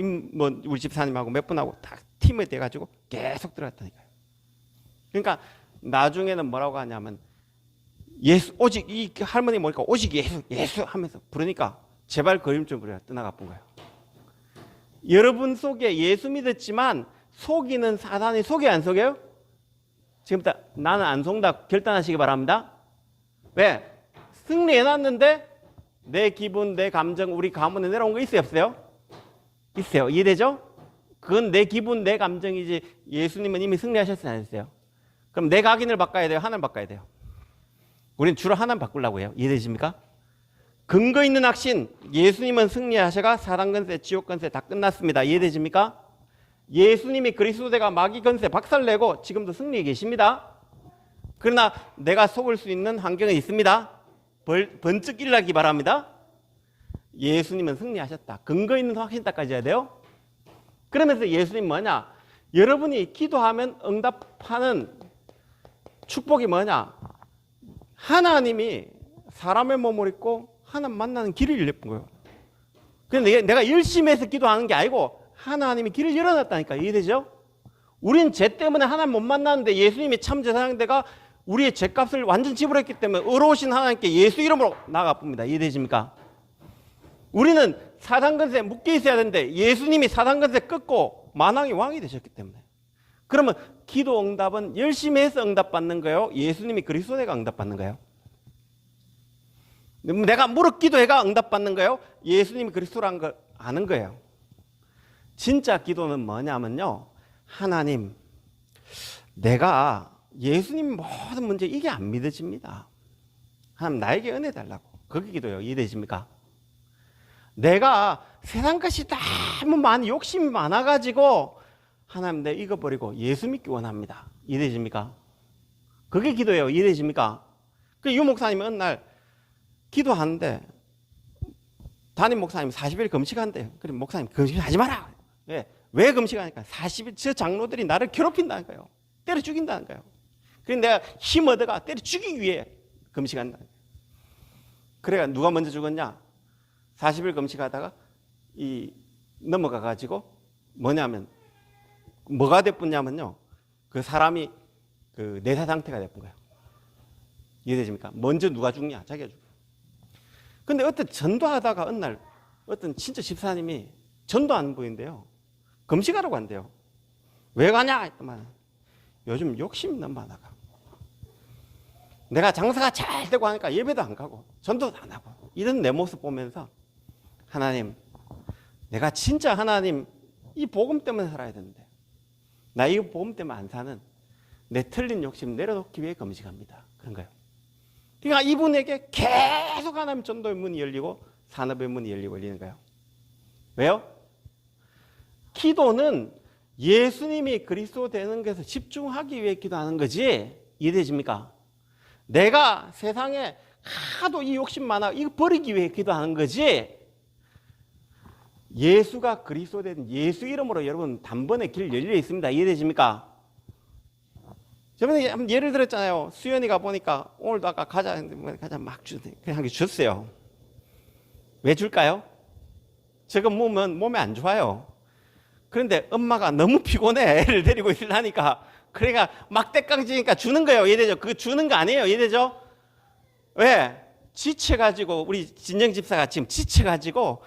우리 집사님하고 몇 분하고 딱 팀에 돼가지고 계속 들어갔다니까요. 그러니까 나중에는 뭐라고 하냐면 예수 오직 이 할머니 보니까 오직 예수 하면서 부르니까 제발 그림 좀 그려 떠나가 본 거예요. 여러분 속에 예수 믿었지만 속이는 사단이 속여 안 속여요? 지금부터 나는 안 속는다 결단하시기 바랍니다. 왜? 승리해놨는데 내 기분, 내 감정, 우리 가문에 내려온 거 있어요? 없어요? 있어요. 이해되죠? 그건 내 기분, 내 감정이지 예수님은 이미 승리하셨어요? 안 했어요? 그럼 내 각인을 바꿔야 돼요? 하나님 바꿔야 돼요? 우리는 주로 하나님 바꾸려고 해요. 이해되십니까? 근거 있는 확신, 예수님은 승리하셔가 사단 권세, 지옥 권세 다 끝났습니다. 이해되십니까? 예수님이 그리스도대가 마귀 권세 박살내고 지금도 승리해 계십니다. 그러나 내가 속을 수 있는 환경은 있습니다. 번쩍 일어나기 바랍니다. 예수님은 승리하셨다. 근거 있는 확신 딱 가져야 돼요. 그러면서 예수님 뭐냐? 여러분이 기도하면 응답하는 축복이 뭐냐? 하나님이 사람의 몸을 입고 하나님 만나는 길을 열렸던 거예요. 그런데 내가 열심히 해서 기도하는 게 아니고 하나님이 길을 열어놨다니까. 이해되죠? 우린 죄 때문에 하나님 못 만났는데 예수님이 참 제사장대가 우리의 죄값을 완전 지불했기 때문에 의로우신 하나님께 예수 이름으로 나아가 봅니다. 이해되십니까? 우리는 사단 권세에 묶여 있어야 되는데 예수님이 사단 권세 끊고 만왕의 왕이 되셨기 때문에. 그러면 기도 응답은 열심히 해서 응답받는 거예요? 예수님이 그리스도 내가 응답받는 거예요? 내가 무릎 기도해가 응답받는 거예요? 예수님이 그리스도라는 걸 아는 거예요. 진짜 기도는 뭐냐면요, 하나님, 내가 예수님 모든 문제 이게 안 믿어집니다. 하나님 나에게 은혜 달라고. 그게 기도예요. 이해되십니까? 내가 세상 것이 너무 많이 욕심이 많아가지고 하나님 내 이거 버리고 예수 믿기 원합니다. 이해되십니까? 그게 기도예요. 이해되십니까? 그 유 목사님이 어느 날 기도하는데 담임 목사님 40일 금식한대요. 그럼 목사님 금식하지 마라. 왜 금식하니까 40일 저 장로들이 나를 괴롭힌다니까요. 때려 죽인다니까요. 그래서 내가 힘 얻어가 때려 죽이기 위해 금식한다. 그래가 누가 먼저 죽었냐? 40일 금식하다가 넘어가 가지고 뭐냐면 뭐가 됐냐면요, 그 사람이 그 내사 상태가 됐던 거예요. 이해되십니까? 먼저 누가 죽냐? 자기가 죽어요. 근데 어떤 전도하다가 어느 날 어떤 진짜 집사님이 전도 안 보인대요. 금식하라고 한대요. 왜 가냐? 했더만 요즘 욕심이 너무 많아가. 내가 장사가 잘 되고 하니까 예배도 안 가고 전도도 안 하고 이런 내 모습 보면서 하나님, 내가 진짜 하나님 이 복음 때문에 살아야 되는데 나 이 복음 때문에 안 사는 내 틀린 욕심 내려놓기 위해 금식합니다. 그런 거예요. 그러니까 이분에게 계속 하나님 전도의 문이 열리고 산업의 문이 열리는 거예요. 왜요? 기도는 예수님이 그리스도 되는 것에 집중하기 위해 기도하는 거지. 이해되십니까? 내가 세상에 하도 이 욕심 많아 이거 버리기 위해 기도하는 거지. 예수가 그리스도 된 예수 이름으로 여러분 단번에 길 열려 있습니다. 이해되십니까? 저번에 한번 예를 들었잖아요. 수연이가 보니까 오늘도 아까 가자 막 그냥 줬어요. 왜 줄까요? 저거 먹으면 몸에 안 좋아요. 그런데 엄마가 너무 피곤해. 애를 데리고 있으려니까. 그러니까 막대깡지니까 주는 거예요. 이해되죠? 그거 주는 거 아니에요. 이해되죠? 왜? 지쳐가지고 우리 진정 집사가 지금 지쳐가지고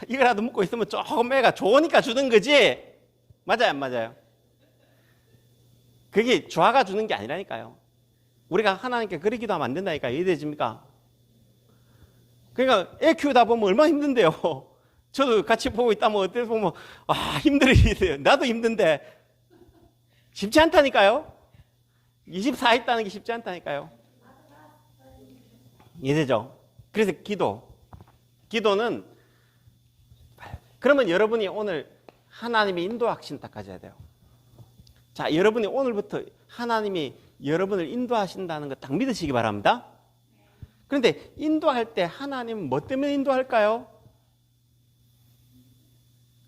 이거라도 먹고 있으면 조금 애가 좋으니까 주는 거지. 맞아요? 안 맞아요? 그게 좋아가 주는 게 아니라니까요. 우리가 하나님께 그러기도 하면 안 된다니까. 이해되십니까? 그러니까 애 키우다 보면 얼마나 힘든데요. 저도 같이 보고 있다면 어때서 보면 힘들어요. 나도 힘든데 쉽지 않다니까요. 24 있다는 게 쉽지 않다니까요. 이해되죠? 그래서 기도는 그러면 여러분이 오늘 하나님이 인도하신 딱 가져야 돼요. 자, 여러분이 오늘부터 하나님이 여러분을 인도하신다는 거 딱 믿으시기 바랍니다. 그런데 인도할 때 하나님은 뭐 때문에 인도할까요?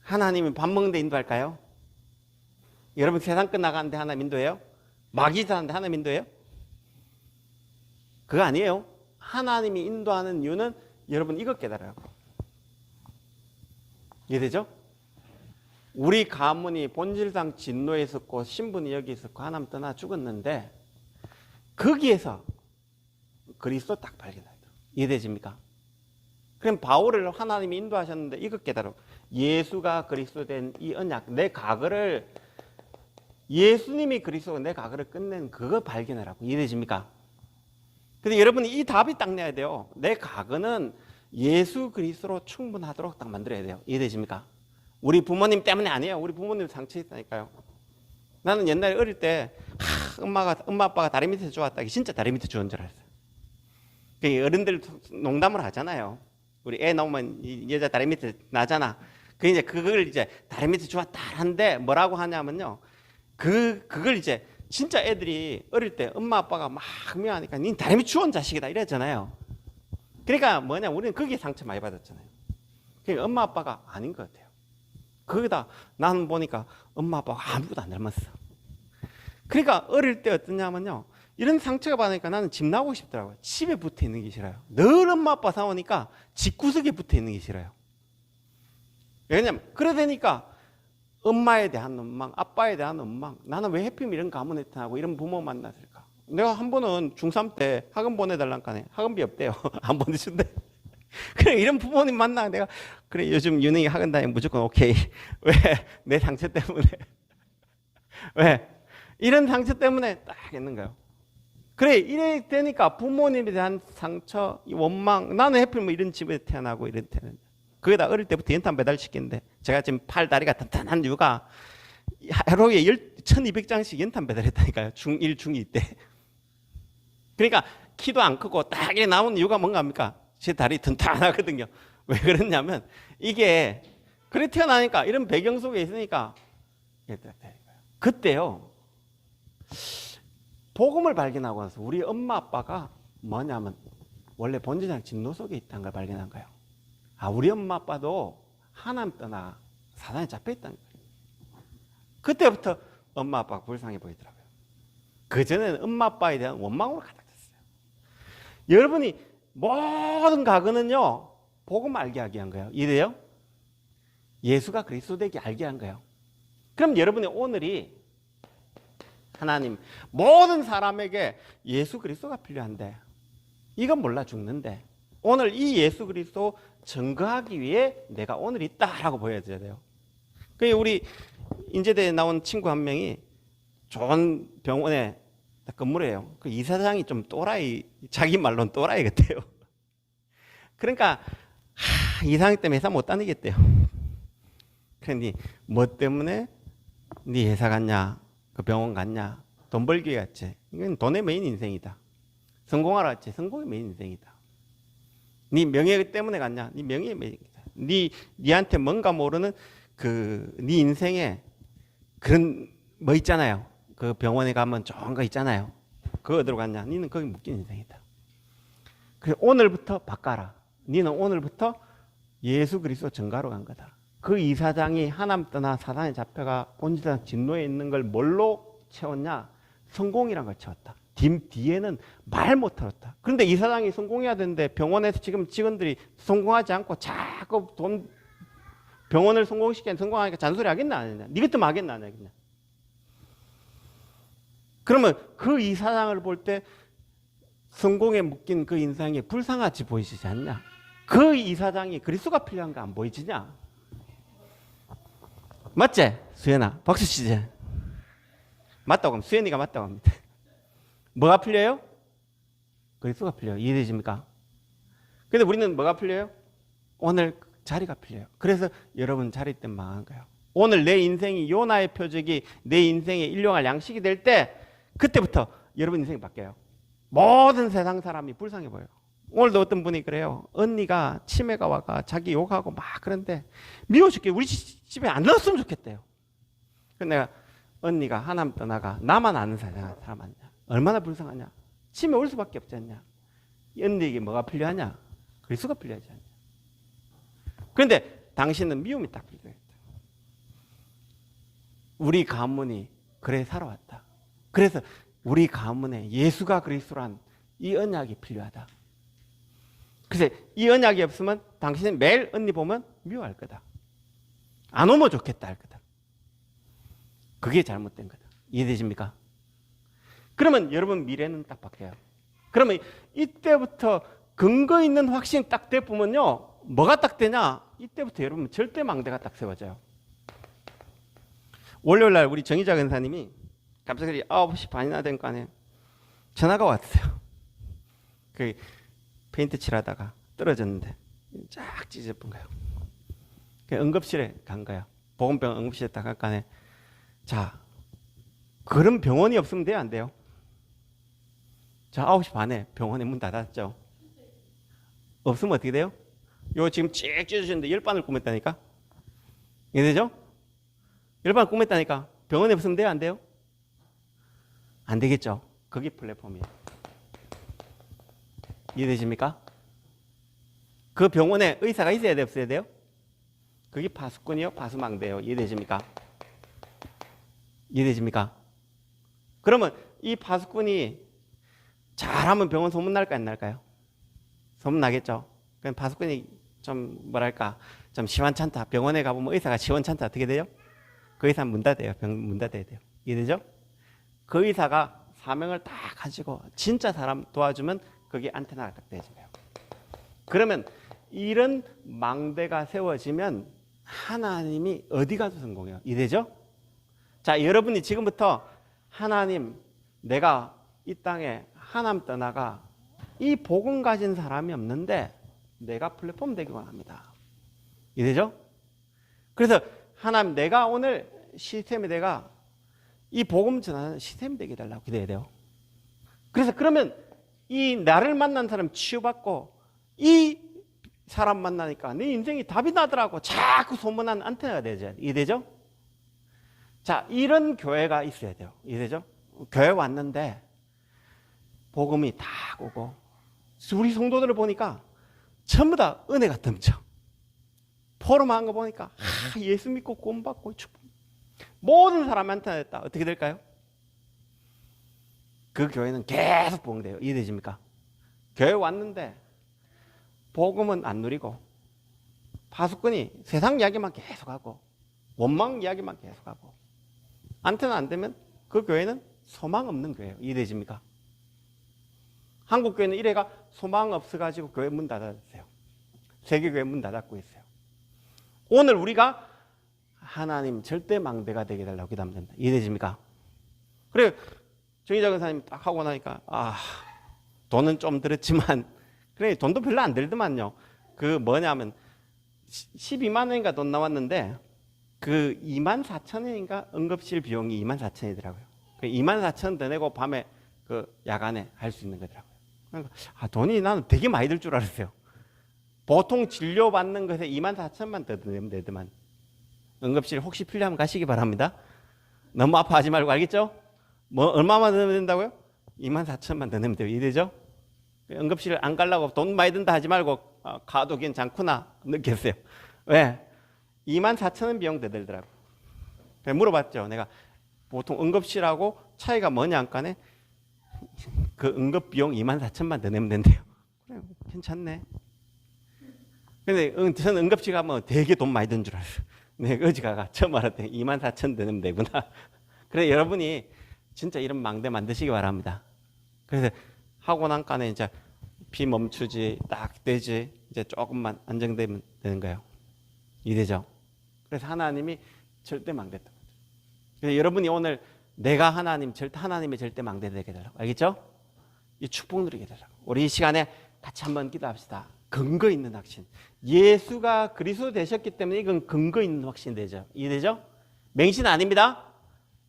하나님이 밥 먹는데 인도할까요? 여러분 세상 끝나가는데 하나님 인도해요? 마귀사는데 하나님 인도해요? 그거 아니에요. 하나님이 인도하는 이유는 여러분 이것 깨달아요. 이해되죠? 우리 가문이 본질상 진노에 있었고 신분이 여기 있었고 하나님 떠나 죽었는데 거기에서 그리스도 딱 발견해요. 이해되십니까? 그럼 바울을 하나님이 인도하셨는데 이것 깨달아. 예수가 그리스도 된 이 언약, 내 과거를 예수님이 그리스도가 내 과거를 끝낸 그거 발견하라고. 이해되십니까? 근데 여러분이 이 답이 딱 내야 돼요. 내 과거는 예수 그리스도로 충분하도록 딱 만들어야 돼요. 이해되십니까? 우리 부모님 때문에 아니에요. 우리 부모님 상처 있다니까요. 나는 옛날에 어릴 때 엄마 아빠가 다리 밑에서 좋았다. 진짜 다리 밑에 좋은 줄 알았어요. 어른들 농담을 하잖아요. 우리 애 나오면 이 여자 다리 밑에 나잖아. 이제 그걸 이제 다리 밑에 좋았다 하는데 뭐라고 하냐면요. 그걸 이제 진짜 애들이 어릴 때 엄마 아빠가 막 미워하니까 니 다리 밑에 좋은 자식이다 이랬잖아요. 그러니까 뭐냐, 우리는 거기에 상처 많이 받았잖아요. 그러니까 엄마 아빠가 아닌 것 같아요. 거기다 나는 보니까 엄마 아빠가 아무것도 안 닮았어. 그러니까 어릴 때 어떠냐면요, 이런 상처가 받으니까 나는 집 나오고 싶더라고요. 집에 붙어 있는 게 싫어요. 늘 엄마 아빠 싸우니까 집구석에 붙어 있는 게 싫어요. 왜냐면 그러다 보니까 엄마에 대한 원망, 아빠에 대한 원망, 나는 왜 해피면 이런 가문에 태어나고 이런 부모 만났을까? 내가 한 번은 중3 때 학원 보내달라니까 학원비 없대요. 안 보내준대. 그래, 이런 부모님 만나 내가 그래, 요즘 윤영이 학원 다니면 무조건 오케이. 왜? 내 상처 때문에. 왜? 이런 상처 때문에 딱 있는 거예요. 그래, 이래 되니까 부모님에 대한 상처, 원망, 나는 해필 뭐 이런 집에 태어나고 이런 태어나. 거기다 어릴 때부터 연탄 배달시키는데 제가 지금 팔 다리가 탄탄한 이유가 하루에 1200장씩 연탄 배달했다니까요. 중1, 중2 때. 그러니까 키도 안 크고 딱 이렇게 나온 이유가 뭔가 합니까? 제 다리 튼튼하거든요. 왜 그러냐면 이게 그래 태어나니까 이런 배경 속에 있으니까 그때요. 복음을 발견하고 나서 우리 엄마 아빠가 뭐냐면 원래 본질상 진노 속에 있다는 걸 발견한 거예요. 아, 우리 엄마 아빠도 하나님 떠나 사단에 잡혀 있다는 거예요. 그때부터 엄마 아빠가 불쌍해 보이더라고요. 그전에는 엄마 아빠에 대한 원망으로 가득했어요. 여러분이 모든 가근은요 복음 알게 하게 한 거예요. 이래요? 예수가 그리스도 되게 알게 한 거예요. 그럼 여러분이 오늘이 하나님 모든 사람에게 예수 그리스도가 필요한데 이건 몰라 죽는데 오늘 이 예수 그리스도 증거하기 위해 내가 오늘 있다라고 보여줘야 돼요. 그 우리 인제대에 나온 친구 한 명이 좋은 병원에 건물이에요. 그 이사장이 좀 또라이, 자기 말로는 또라이 같아요. 그러니까 이사장 때문에 회사 못 다니겠대요. 그러니 뭐 때문에 네 회사 갔냐, 그 병원 갔냐, 돈 벌기 갔지. 이건 돈의 메인 인생이다. 성공하러 갔지. 성공의 메인 인생이다. 네 명예 때문에 갔냐, 네 명예의 메인이다. 네한테 뭔가 모르는 그 네 인생에 그런 뭐 있잖아요. 그 병원에 가면 좋은 거 있잖아요. 그거 어디로 갔냐? 니는 거기 묶인 인생이다. 그래서 오늘부터 바꿔라. 니는 오늘부터 예수 그리스도 증가로 간 거다. 그 이사장이 하나님 떠나 사단에 잡혀가 본질상 진노에 있는 걸 뭘로 채웠냐? 성공이란 걸 채웠다. 뒤에는 말 못 들었다. 그런데 이사장이 성공해야 되는데 병원에서 지금 직원들이 성공하지 않고 자꾸 병원을 성공시키는 성공하니까 잔소리 하겠나 안 하겠냐? 니 같으면 하겠나 안 하겠냐? 그러면 그 이사장을 볼 때 성공에 묶인 그 인상이 불쌍하지 보이시지 않냐? 그 이사장이 그리스도가 필요한 거 안 보이지냐? 맞지? 수연아 박수 치지? 맞다고 하면 수연이가 맞다고 합니다. 뭐가 필요해요? 그리스도가 필요해요. 이해되십니까? 근데 우리는 뭐가 필요해요? 오늘 자리가 필요해요. 그래서 여러분 자리 때문에 망한 거예요. 오늘 내 인생이 요나의 표적이 내 인생의 일용할 양식이 될 때 그때부터 여러분 인생이 바뀌어요. 모든 세상 사람이 불쌍해 보여요. 오늘도 어떤 분이 그래요. 언니가 치매가 와가 자기 욕하고 막 그런데 미워 죽게 우리 집에 안 넣었으면 좋겠대요. 그래서 내가 언니가 하나님 떠나가 나만 아는 사람 아니냐. 얼마나 불쌍하냐. 치매 올 수밖에 없지 않냐. 언니에게 뭐가 필요하냐. 그리스도가 필요하지 않냐. 그런데 당신은 미움이 딱 필요했다. 우리 가문이 그래 살아왔다. 그래서 우리 가문에 예수가 그리스도란 이 언약이 필요하다. 그래서 이 언약이 없으면 당신은 매일 언니 보면 미워할 거다. 안 오면 좋겠다 할 거다. 그게 잘못된 거다. 이해되십니까? 그러면 여러분 미래는 딱 바뀌어요. 그러면 이때부터 근거 있는 확신 딱 돼보면요. 뭐가 딱 되냐? 이때부터 여러분 절대 망대가 딱 세워져요. 월요일날 우리 정의자 근사님이 갑자기 9시 반이나 된 거 아니에요. 전화가 왔어요. 그 페인트 칠하다가 떨어졌는데 쫙 찢어본 거예요. 그 응급실에 간 거예요. 보건병 응급실에 딱 갈 거 아니에요. 자, 그런 병원이 없으면 돼요, 안 돼요? 자, 9시 반에 병원에 문 닫았죠. 없으면 어떻게 돼요? 요 지금 쭉 찢어주셨는데 열반을 꾸몄다니까? 이해되죠? 열반을 꾸몄다니까? 병원에 없으면 돼요, 안 돼요? 안 되겠죠? 그게 플랫폼이에요. 이해되십니까? 그 병원에 의사가 있어야 돼요, 없어야 돼요? 그게 파수꾼이요, 파수망대요. 이해되십니까? 이해되십니까? 그러면 이 파수꾼이 잘하면 병원 소문 날까 안 날까요? 소문 나겠죠. 그럼 파수꾼이 좀 뭐랄까 좀 시원찮다. 병원에 가보면 의사가 시원찮다. 어떻게 돼요? 그 의사 문 닫아요. 문 닫아야 돼요. 이해되죠? 그 의사가 사명을 딱 가지고 진짜 사람 도와주면 그게 안테나가 딱 되잖아요. 그러면 이런 망대가 세워지면 하나님이 어디 가도 성공해요. 이해되죠? 자, 여러분이 지금부터 하나님, 내가 이 땅에 하나님 떠나가 이 복음 가진 사람이 없는데 내가 플랫폼 되기 원합니다. 이해되죠? 그래서 하나님, 내가 오늘 시스템에 내가 이 복음 전하는 시스템이 되게 해달라고 기도해야 돼요. 그래서 그러면 이 나를 만난 사람 치유받고 이 사람 만나니까 내 인생이 답이 나더라고. 자꾸 소문난 안테나가 되죠. 이해되죠? 자, 이런 교회가 있어야 돼요. 이해되죠? 교회 왔는데 복음이 다 오고 우리 성도들을 보니까 전부 다 은혜가 넘쳐. 포럼한 거 보니까 예수 믿고 구원받고 축복. 모든 사람한테 했다. 어떻게 될까요? 그 교회는 계속 복음돼요. 이해되십니까? 교회 왔는데 복음은 안 누리고 파수꾼이 세상 이야기만 계속하고 원망 이야기만 계속하고 안테나 안 되면 그 교회는 소망 없는 교회예요. 이해되십니까? 한국 교회는 이래가 소망 없어가지고 교회 문 닫았어요. 세계교회 문 닫았고 있어요. 오늘 우리가 하나님 절대 망대가 되게 해달라고 기도합니다. 이해되십니까? 그래 정의자 권사님 딱 하고 나니까 돈은 좀 들었지만 그래 돈도 별로 안 들더만요. 그 뭐냐면 12만 원인가 돈 나왔는데 그 24,000원인가 응급실 비용이 24,000원이더라고요. 24,000원 더 내고 밤에 그 야간에 할 수 있는 거더라고요. 그러니까 돈이 나는 되게 많이 들 줄 알았어요. 보통 진료받는 것에 24,000원만 더 내면 되더만. 응급실 혹시 필요하면 가시기 바랍니다. 너무 아파하지 말고 알겠죠? 뭐 얼마만 더 내면 된다고요? 24,000원만 더 내면 돼요. 이해되죠? 응급실 안 가려고 돈 많이 든다 하지 말고 가도 괜찮구나 느꼈어요. 왜? 24,000원 비용 더 들더라고요. 물어봤죠. 내가 보통 응급실하고 차이가 뭐냐 안 까네? 그 응급 비용 24,000원 더 내면 된대요. 그래, 괜찮네. 근데 저는 응급실 가면 되게 돈 많이 든 줄 알았어요. 내가 어제 가가 처음 알았더니 24,000원 더 내면 되구나. 그래 여러분이 진짜 이런 망대 만드시기 바랍니다. 그래서 하고 난 간에 이제 피 멈추지 딱 되지 이제 조금만 안정되면 되는 거예요. 이해되죠? 그래서 하나님이 절대 망대했던 거죠. 그래서 여러분이 오늘 내가 하나님의 절대 망대 되게 해달라고. 알겠죠? 이 축복 누리게 해달라고. 우리 이 시간에 같이 한번 기도합시다. 근거 있는 확신. 예수가 그리스도 되셨기 때문에 이건 근거 있는 확신이 되죠. 이해되죠? 맹신 아닙니다.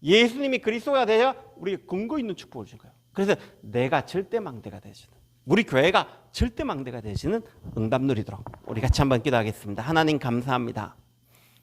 예수님이 그리스도가 되어 우리에게 근거 있는 축복을 준 거예요. 그래서 내가 절대 망대가 되시는, 우리 교회가 절대 망대가 되시는 응답 누리도록 우리 같이 한번 기도하겠습니다. 하나님 감사합니다.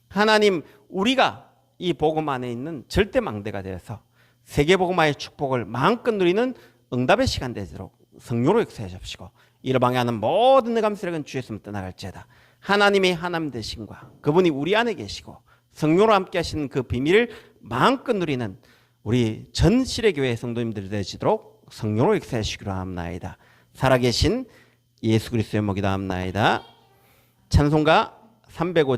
하나님, 우리가 이 복음 안에 있는 절대 망대가 되어서 세계 복음화의 축복을 마음껏 누리는 응답의 시간 되도록 성령으로 역사해 주시고 이를 방해하는 모든 흑암세력은 주의 손 떠나갈지어다. 하나님이 하나님 되신과 그분이 우리 안에 계시고 성령으로 함께 하시는 그 비밀을 마음껏 누리는 우리 전 시대교회 성도님들 되시도록 성령으로 역사해 주시기로 합나이다. 살아계신 예수 그리스도의 목이다 합나이다. 찬송가 305장